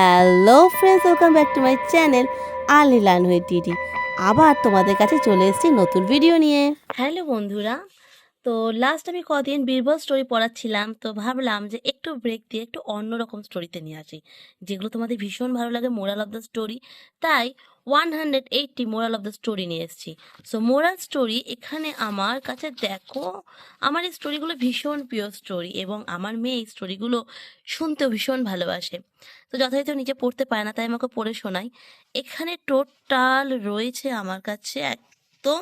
Hello friends, welcome back to my channel early learn with DD. আবার তোমাদের কাছে চলে এসেছি নতুন ভিডিও নিয়ে। হ্যালো বন্ধুরা, তো লাস্ট আমি কদিন বীরবল স্টোরি পড়াচ্ছিলাম, তো ভাবলাম যে একটু ব্রেক দিয়ে একটু অন্যরকম স্টোরিতে নিয়ে আসি, যেগুলো তোমাদের ভীষণ ভালো লাগে, মোরাল অফ দ্য স্টোরি। তাই 180 মোরাল অফ দ্য স্টোরি নিয়ে এসেছি। সো মোরাল স্টোরি এখানে আমার কাছে দেখো, আমার এই স্টোরিগুলো ভীষণ প্রিয় স্টোরি এবং আমার মেয়ে এই স্টোরিগুলো শুনতেও ভীষণ ভালোবাসে। তো যথারীতি নিচে পড়তে পারে না, তাই আমাকে পড়ে শোনাই। এখানে টোটাল রয়েছে আমার কাছে একদম,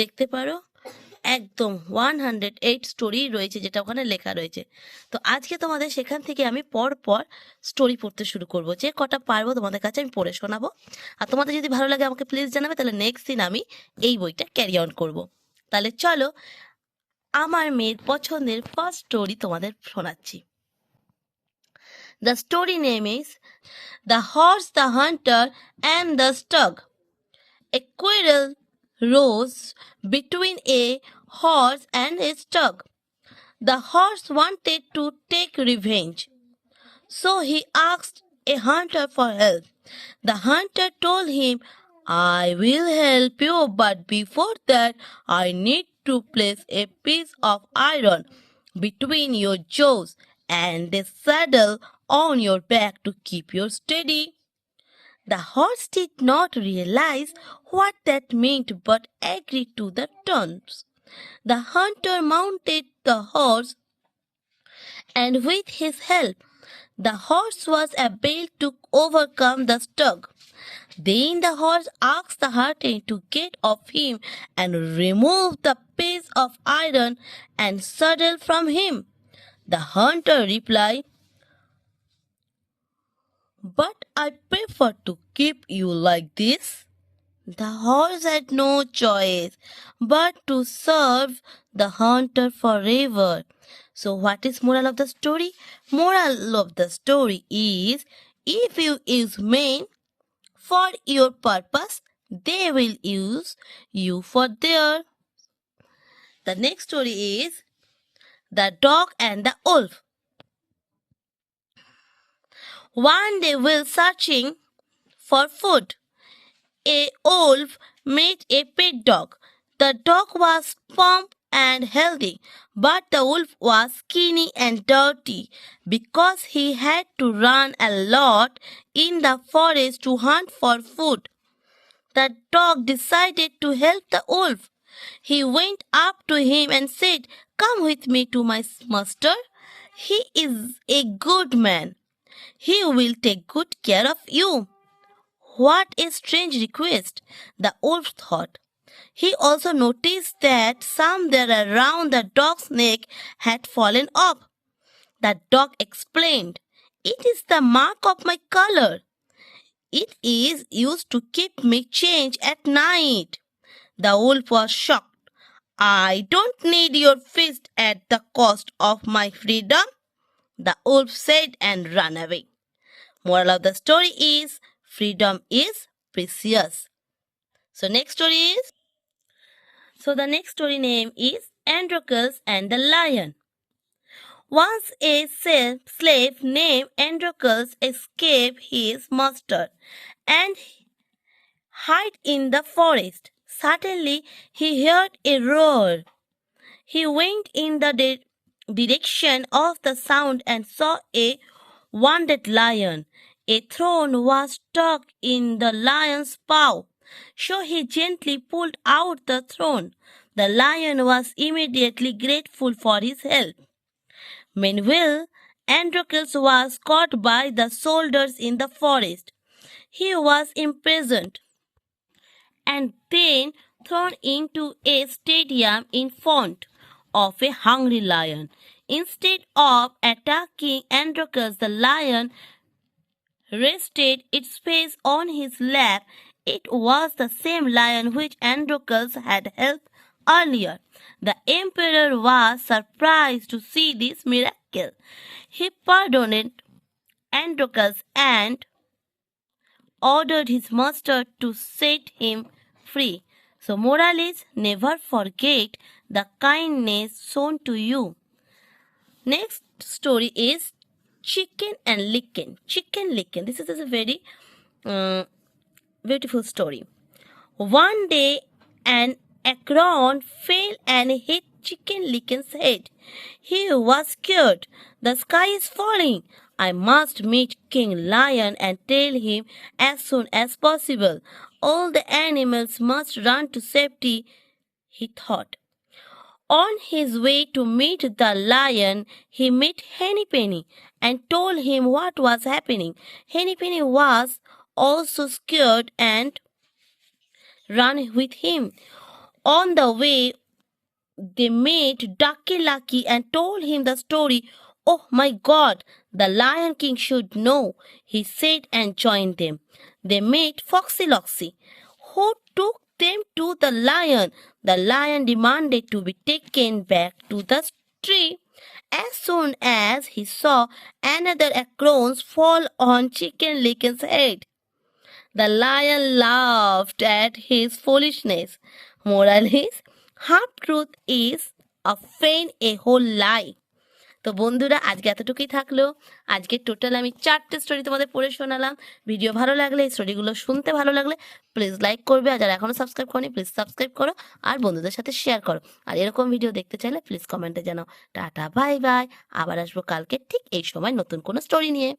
দেখতে পারো, একদম 108 স্টোরি রয়েছে, যেটা ওখানে লেখা রয়েছে। তো আজকে তোমাদের সেখান থেকে আমি পর পর স্টোরি পড়তে শুরু করব, যে কটা পারবো তোমাদের কাছে আমি পড়ে শোনাবো। আর তোমাদের যদি ভালো লাগে আমাকে প্লিজ জানাবে, তাহলে নেক্সট দিন আমি এই বইটা ক্যারি অন করব। তাহলে চলো, আমার মেয়ের পছন্দের ফার্স্ট স্টোরি তোমাদের শোনাচ্ছি। The story name is the horse, the hunter and the stag. A quarrel rose between a horse and a stag. The horse wanted to take revenge, so he asked a hunter for help. The hunter told him, I will help you, but before that, I need to place a piece of iron between your jaws and a saddle on your back to keep you steady. The horse did not realize what that meant but agreed to the terms. The hunter mounted the horse, and with his help, the horse was able to overcome the stag. Then the horse asked the hunter to get off him and remove the piece of iron and saddle from him. The hunter replied, But I prefer to keep you like this. The horse had no choice but to serve the hunter forever. So what is moral of the story? Moral of the story is, if you use men for your purpose, they will use you for their. The next story is the dog and the wolf. One day while searching for food, a wolf met a pet dog. The dog was plump and healthy, but the wolf was skinny and dirty because he had to run a lot in the forest to hunt for food. The dog decided to help the wolf. He went up to him and said, Come with me to my master. He is a good man. He will take good care of you. What a strange request, the wolf thought. He also noticed that some there around the dog's neck had fallen off. The dog explained, It is the mark of my collar. It is used to keep me change at night. The wolf was shocked. I don't need your fist at the cost of my freedom, the wolf said and ran away. Moral of the story is, freedom is precious. So next story is, the next story name is Androcles and the Lion. Once a slave named Androcles escaped his master and hid in the forest. Suddenly he heard a roar. He went in the direction of the sound and saw a wounded lion. A thorn was stuck in the lion's paw, so he gently pulled out the thorn. The lion was immediately grateful for his help. Meanwhile, Androcles was caught by the soldiers in the forest. He was imprisoned and then thrown into a stadium in front of a hungry lion. Instead of attacking Androcles, the lion rested its face on his lap. It was the same lion which Androcles had helped earlier. The emperor was surprised to see this miracle. He pardoned Androcles and ordered his master to set him free. So, moral is, never forget the kindness shown to you. Next story is chicken and licken. Chicken licken. This is a very beautiful story. One day, an acorn fell and hit Chicken Licken's head. He was scared. The sky is falling. I must meet King Lion and tell him as soon as possible. All the animals must run to safety, he thought. On his way to meet the lion, he met Henny Penny and told him what was happening. Henny Penny was also scared and ran with him. On the way, they met Ducky Lucky and told him the story. Oh my God, the Lion King should know, he said and joined them. They met Foxy Loxy, who took them to the lion. The lion demanded to be taken back to the tree. As soon as he saw another acorn fall on Chicken Licken's head, the lion laughed at his foolishness. Moral is, half truth is a feign a whole lie. তো বন্ধুরা, আজকে এতটুকুই থাকলো। আজকে total আমি 4টে story তোমাদের পড়ে শোনালাম। ভিডিও ভালো লাগলে, এই স্টোরিগুলো শুনতে ভালো লাগলে প্লিজ লাইক করবে, আর যারা এখনো সাবস্ক্রাইব করনি প্লিজ সাবস্ক্রাইব করো, আর বন্ধুদের সাথে শেয়ার করো। আর এরকম ভিডিও দেখতে চাইলে প্লিজ কমেন্টে জানাও। Tata, bye bye. আবার আসবো কালকে ঠিক এই সময় নতুন কোনো স্টোরি নিয়ে।